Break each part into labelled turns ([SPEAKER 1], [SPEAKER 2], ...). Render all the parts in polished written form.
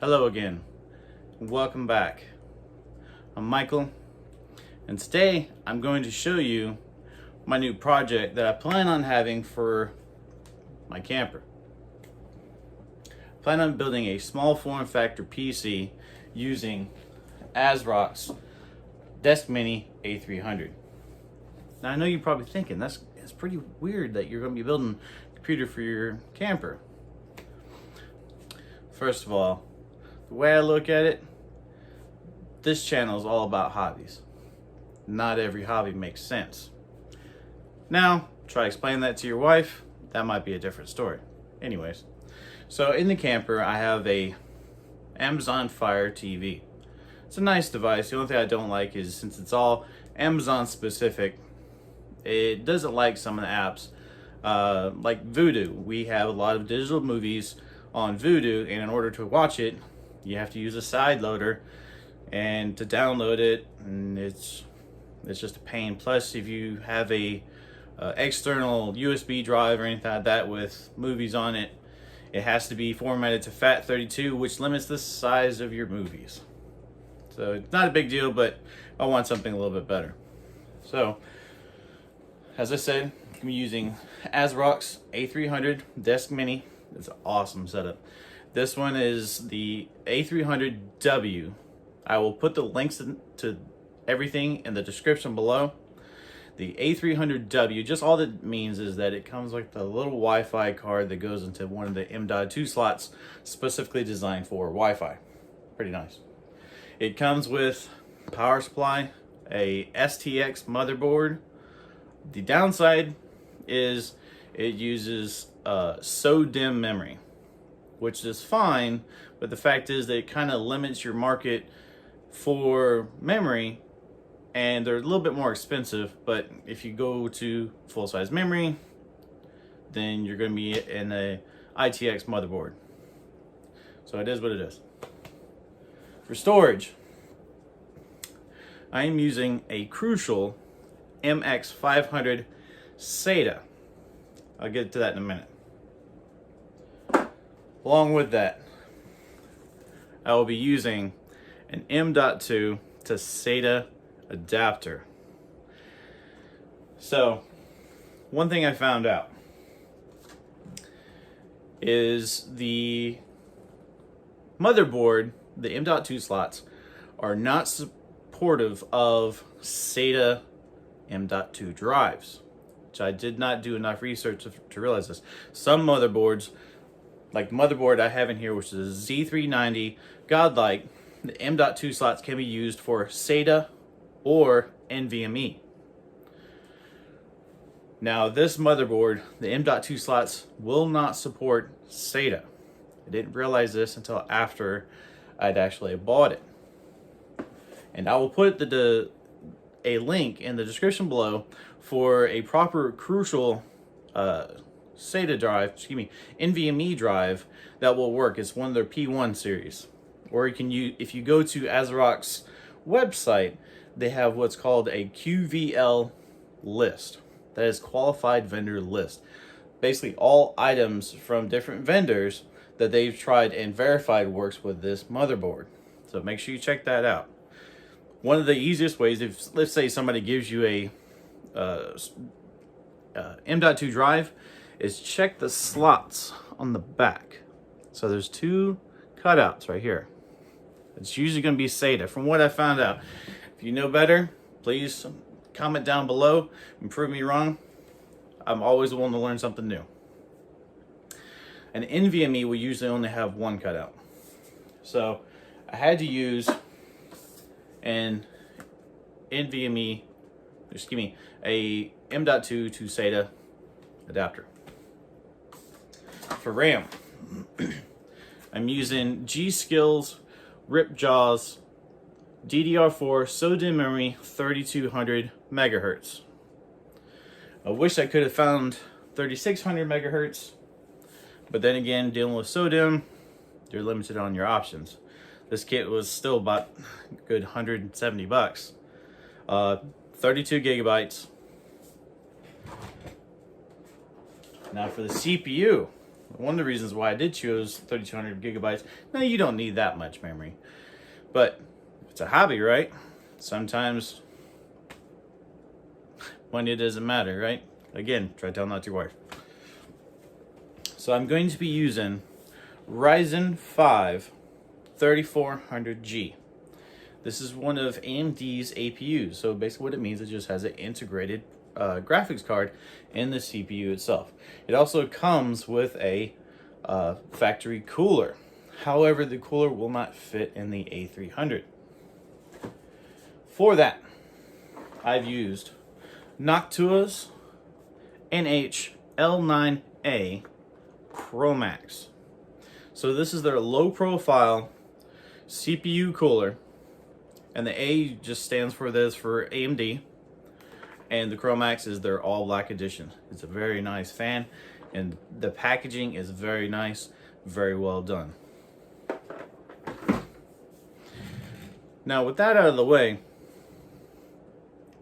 [SPEAKER 1] Hello again, welcome back. I'm Michael, and today I'm going to show you my new project that I plan on having for my camper. I plan on building a small form factor PC using Asrock's Desk Mini A300. Now I know you're probably thinking it's pretty weird that you're going to be building a computer for your camper. First of all, the way I look at it, this channel is all about hobbies. Not every hobby makes sense. Now, try to explain that to your wife, that might be a different story. Anyways, so in the camper, I have a Amazon Fire TV. It's a nice device. The only thing I don't like is since it's all Amazon specific, it doesn't like some of the apps. Like Vudu, we have a lot of digital movies on Vudu, and in order to watch it, you have to use a side loader, and to download it, and it's just a pain. Plus, if you have a external USB drive or anything like that with movies on it, it has to be formatted to FAT32, which limits the size of your movies. So it's not a big deal, but I want something a little bit better. So, as I said, I'm using Asrock's A300 Desk Mini. It's an awesome setup. This one is the A300W. I will put the links to everything in the description below. The A300W, just all that means is that it comes with a little Wi-Fi card that goes into one of the M.2 slots specifically designed for Wi-Fi. Pretty nice. It comes with power supply, a STX motherboard. The downside is it uses SO-DIMM memory, which is fine, but the fact is that it kind of limits your market for memory, and they're a little bit more expensive. But if you go to full-size memory, then you're going to be in a ITX motherboard. So it is what it is. For storage, I am using a Crucial MX500 SATA. I'll get to that in a minute. Along with that, I will be using an M.2 to SATA adapter. So, one thing I found out is the motherboard, the M.2 slots, are not supportive of SATA M.2 drives, which I did not do enough research to realize this. Some motherboards, like the motherboard I have in here, which is a Z390 Godlike, the M.2 slots can be used for SATA or NVMe. Now this motherboard, the M.2 slots will not support SATA. I didn't realize this until after I'd actually bought it. And I will put a link in the description below for a proper Crucial SATA drive, NVMe drive that will work. It's one of their P1 series. Or you can use, if you go to Asrock's website, they have what's called a QVL list. That is qualified vendor list. Basically all items from different vendors that they've tried and verified works with this motherboard. So make sure you check that out. One of the easiest ways, if let's say somebody gives you a M.2 drive, is check the slots on the back. So there's two cutouts right here. It's usually going to be SATA, from what I found out. If you know better, please comment down below and prove me wrong. I'm always willing to learn something new. An NVMe will usually only have one cutout. So I had to use an NVMe, a M.2 to SATA adapter. For RAM, I'm using G.Skill's Ripjaws DDR4 SO-DIMM memory 3200 megahertz. I wish I could have found 3600 megahertz, but then again, dealing with SO-DIMM, you're limited on your options. This kit was still about a good 170 bucks. 32 gigabytes. Now for the CPU, One of the reasons why I did choose 3200 gigabytes. Now, you don't need that much memory, but it's a hobby, right? Sometimes money doesn't matter, right? Again, try telling that to your wife. So I'm going to be using Ryzen 5 3400G. This is one of AMD's APUs. So basically what it means, it just has an integrated graphics card in the CPU itself. It also comes with a factory cooler. However, the cooler will not fit in the A300. For that, I've used Noctua's NH-L9A Chromax. So this is their low profile CPU cooler, and the A just stands for AMD, and the Chromax is their all black edition. It's a very nice fan, and the packaging is very nice, very well done. Now with that out of the way,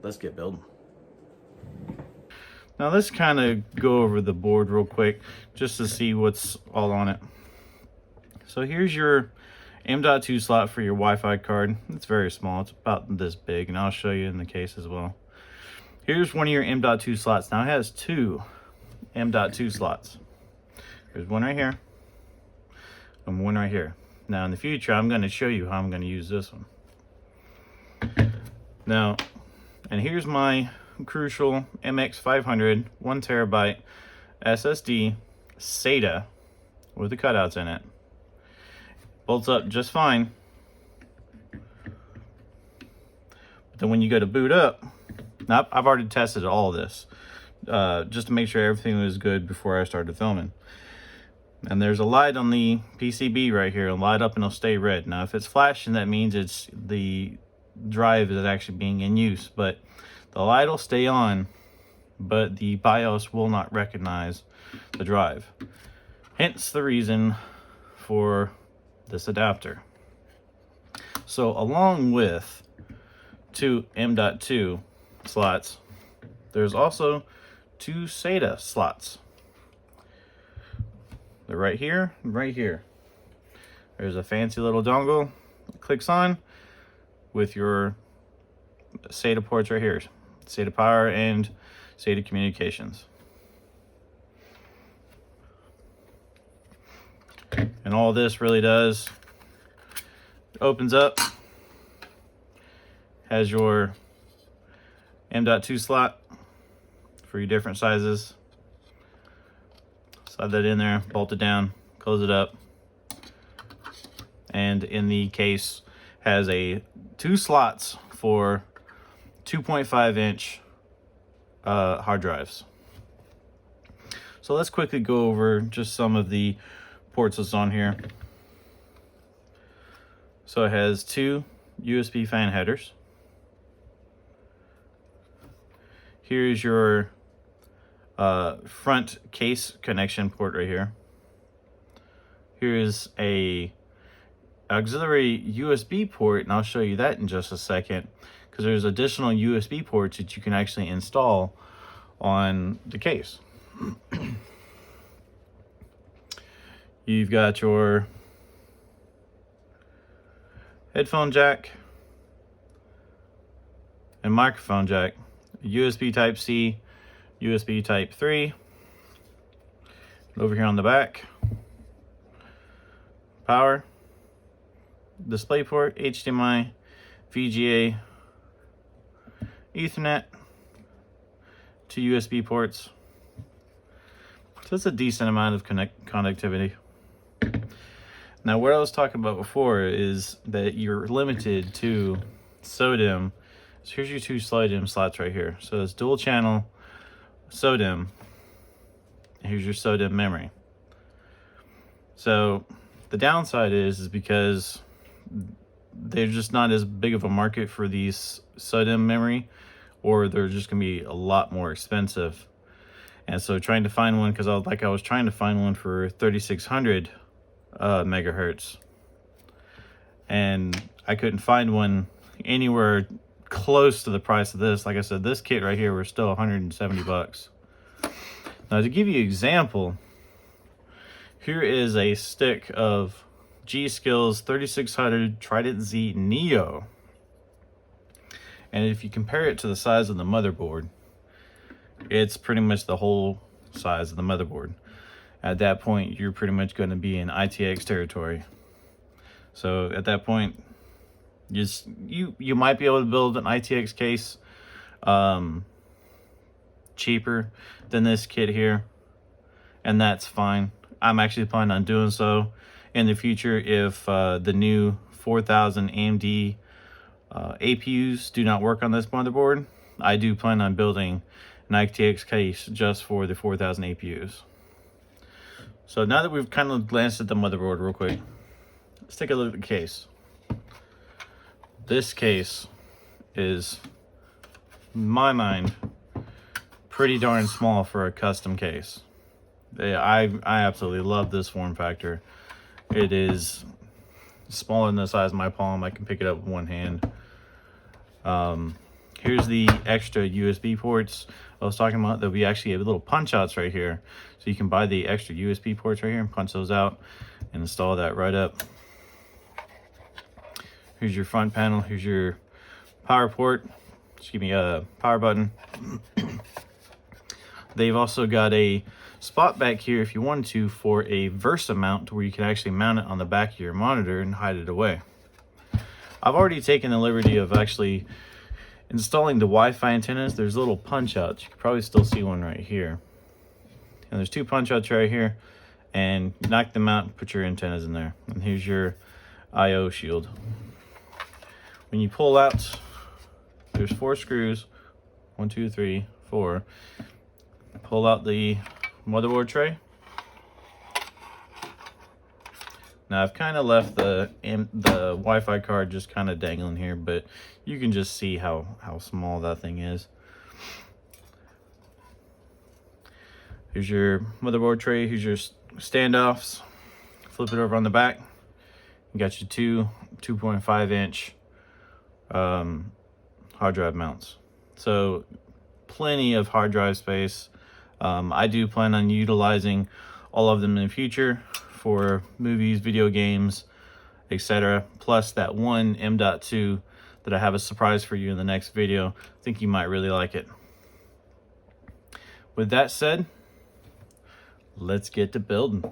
[SPEAKER 1] let's get building. Now let's kind of go over the board real quick just to see what's all on it. So here's your M.2 slot for your Wi-Fi card. It's very small, it's about this big, and I'll show you in the case as well. Here's one of your M.2 slots. Now it has two M.2 slots. There's one right here and one right here. Now in the future, I'm going to show you how I'm going to use this one. Now, and here's my Crucial MX500 1 terabyte SSD SATA with the cutouts in it. Bolts up just fine. But then when you go to boot up, now I've already tested all of this just to make sure everything was good before I started filming. And there's a light on the PCB right here. It'll light up and it'll stay red. Now if it's flashing, that means it's the drive is actually being in use, but the light will stay on, but the BIOS will not recognize the drive. Hence the reason for this adapter. So along with two M.2 slots, there's also two SATA slots. They're right here and right here. There's a fancy little dongle that clicks on with your SATA ports right here. SATA power and SATA communications. And all this really does, opens up, has your M.2 slot for your different sizes. Slide that in there, bolt it down, close it up. And in the case, has two slots for 2.5-inch hard drives. So let's quickly go over just some of the ports that's on here. So it has two USB fan headers. Here's your front case connection port right here. Here's a auxiliary USB port, and I'll show you that in just a second, because there's additional USB ports that you can actually install on the case. You've got your headphone jack and microphone jack, USB Type-C, USB Type 3. Over here on the back, power, display port, HDMI, VGA, Ethernet, two USB ports. So it's a decent amount of connectivity. Now, what I was talking about before is that you're limited to SODIMM. So here's your two SODIMM slots right here. So it's dual channel SODIMM. Here's your SODIMM memory. So the downside is because they're just not as big of a market for these SODIMM memory, or they're just gonna be a lot more expensive. And so trying to find one, because I was trying to find one for 3600 megahertz, and I couldn't find one anywhere close to the price of this. Like I said, this kit right here was still 170 bucks. Now, to give you an example, Here is a stick of G-Skills 3600 Trident Z Neo. And if you compare it to the size of the motherboard, it's pretty much the whole size of the motherboard. At that point, you're pretty much going to be in ITX territory. So at that point, you might be able to build an ITX case cheaper than this kit here, and that's fine. I'm actually planning on doing so in the future if the new 4000 AMD APUs do not work on this motherboard. I do plan on building an ITX case just for the 4000 APUs. So now that we've kind of glanced at the motherboard real quick, let's take a look at the case. This case is, in my mind, pretty darn small for a custom case. I absolutely love this form factor. It is smaller than the size of my palm. I can pick it up with one hand. Here's the extra USB ports I was talking about. There'll be actually a little punch outs right here, so you can buy the extra USB ports right here and punch those out and install that right up. Here's your front panel. Here's your power port. Just give me a power button. They've also got a spot back here if you wanted to for a Versa mount, where you can actually mount it on the back of your monitor and hide it away. I've already taken the liberty of actually installing the Wi-Fi antennas. There's little punch outs. You can probably still see one right here. And there's two punch outs right here, and knock them out and put your antennas in there. And here's your IO shield. When you pull out, there's 4 screws. 1, 2, 3, 4. Pull out the motherboard tray. Now I've kind of left the Wi-Fi card just kind of dangling here, but you can just see how small that thing is. Here's your motherboard tray. Here's your standoffs. Flip it over on the back. You got your two 2.5 inch hard drive mounts. So plenty of hard drive space. I do plan on utilizing all of them in the future for movies, video games, etc. Plus that one M.2 that I have a surprise for you in the next video. I think you might really like it. With that said, let's get to building.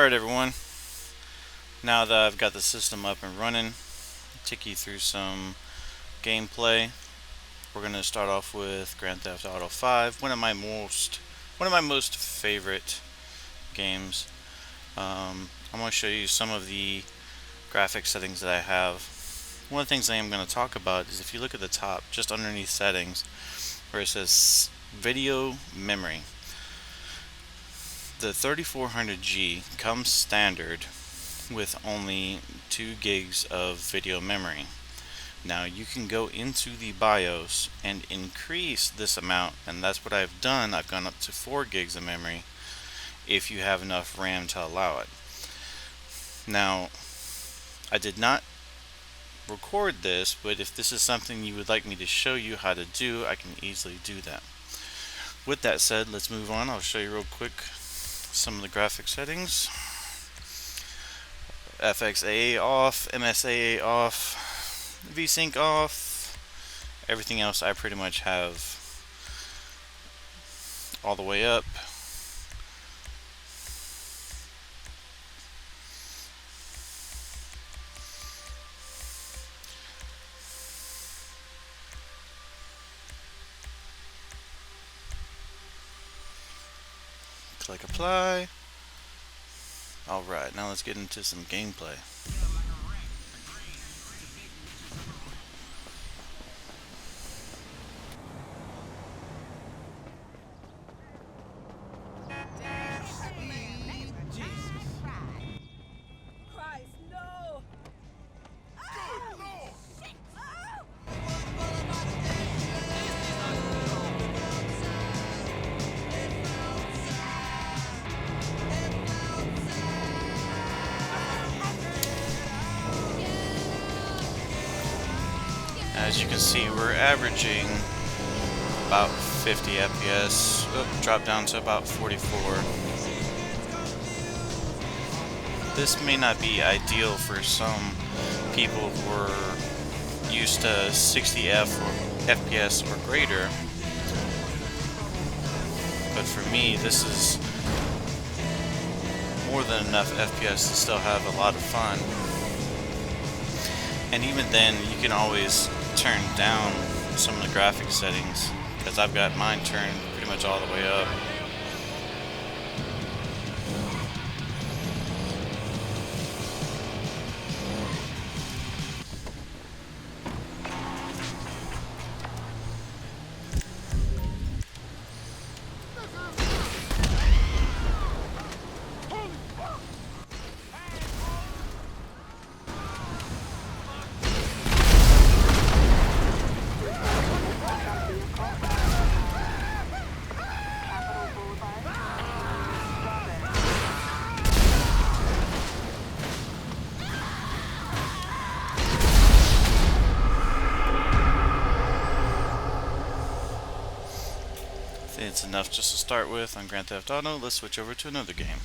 [SPEAKER 1] Alright everyone, now that I've got the system up and running, I'll take you through some gameplay. We're going to start off with Grand Theft Auto 5, one of my most favorite games. I'm going to show you some of the graphic settings that I have. One of the things I am going to talk about is if you look at the top, just underneath settings, where it says video memory. The 3400G comes standard with only 2 gigs of video memory. Now you can go into the BIOS and increase this amount, and that's what I've done. I've gone up to 4 gigs of memory if you have enough RAM to allow it. Now, I did not record this, but if this is something you would like me to show you how to do, I can easily do that. With that said, let's move on. I'll show you real quick some of the graphic settings. FXAA off, MSAA off, VSync off. Everything else I pretty much have all the way up. Click apply. Alright, now let's get into some gameplay. As you can see, we're averaging about 50 FPS. Drop down to about 44. This may not be ideal for some people who are used to 60 FPS or greater, but for me, this is more than enough FPS to still have a lot of fun. And even then, you can always turn down some of the graphic settings, because I've got mine turned pretty much all the way up. It's enough just to start with on Grand Theft Auto. Let's switch over to another game.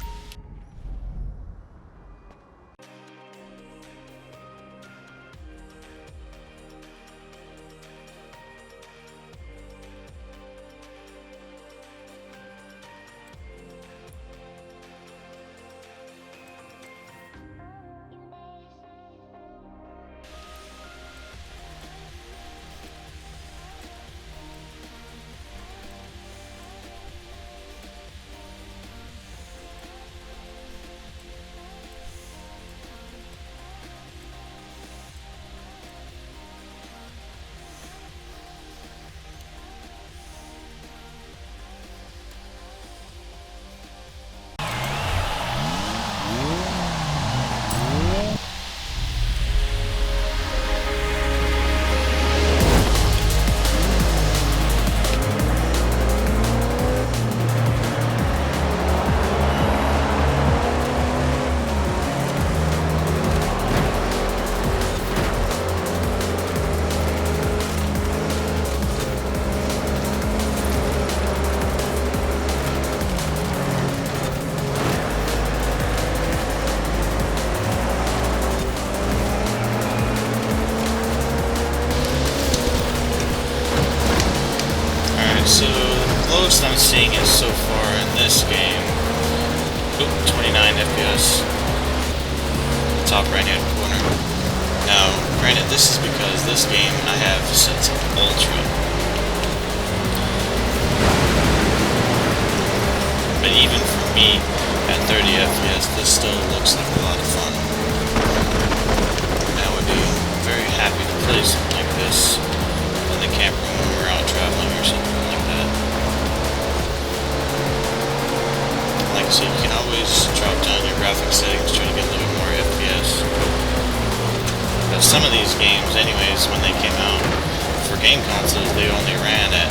[SPEAKER 1] So the lowest I'm seeing is so far in this game
[SPEAKER 2] 29 FPS, top right hand corner. Now, granted, this is because this game I have set to Ultra. But even for me, at 30 FPS, this still looks like a lot of fun. And I would be very happy to play something like this in the camper when we're out traveling or something like that. Like I said, you can always drop down your graphics settings, try to get a little bit more FPS. But some of these games, anyways, when they came out, for game consoles, they only ran at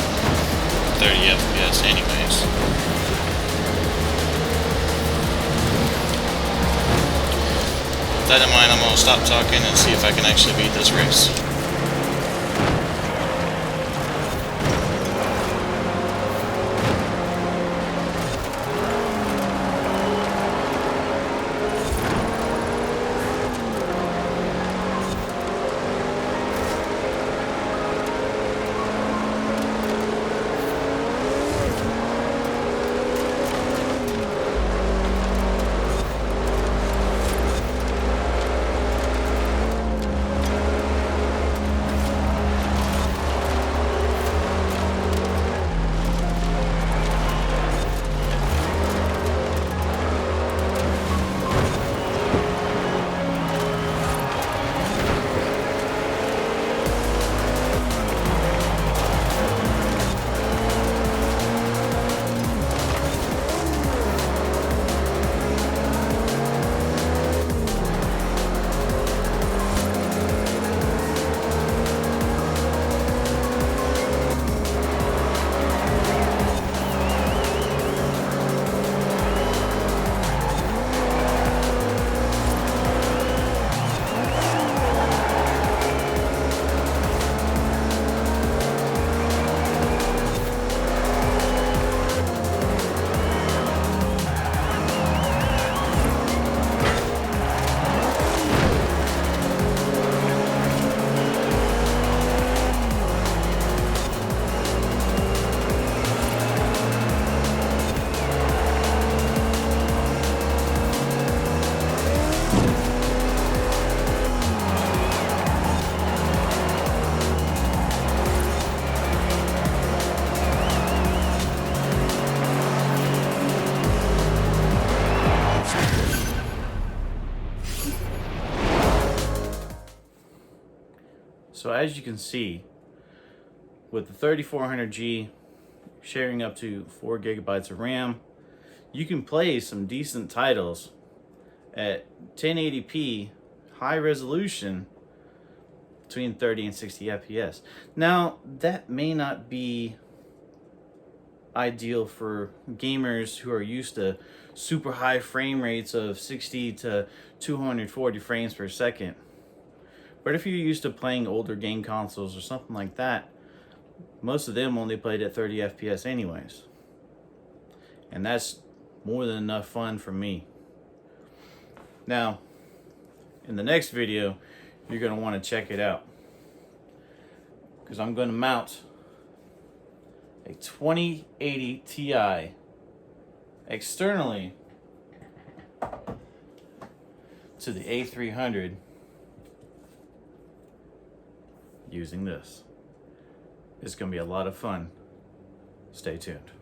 [SPEAKER 2] 30 FPS anyways. With that in mind, I'm going to stop talking and see if I can actually beat this race.
[SPEAKER 1] So as you can see, with the 3400G sharing up to 4 gigabytes of RAM, you can play some decent titles at 1080p high resolution between 30 and 60 FPS. Now, that may not be ideal for gamers who are used to super high frame rates of 60 to 240 frames per second. But if you're used to playing older game consoles or something like that, most of them only played at 30 FPS anyways. And that's more than enough fun for me. Now, in the next video, you're going to want to check it out, because I'm going to mount a 2080 Ti externally to the A300 using this. It's going to be a lot of fun. Stay tuned.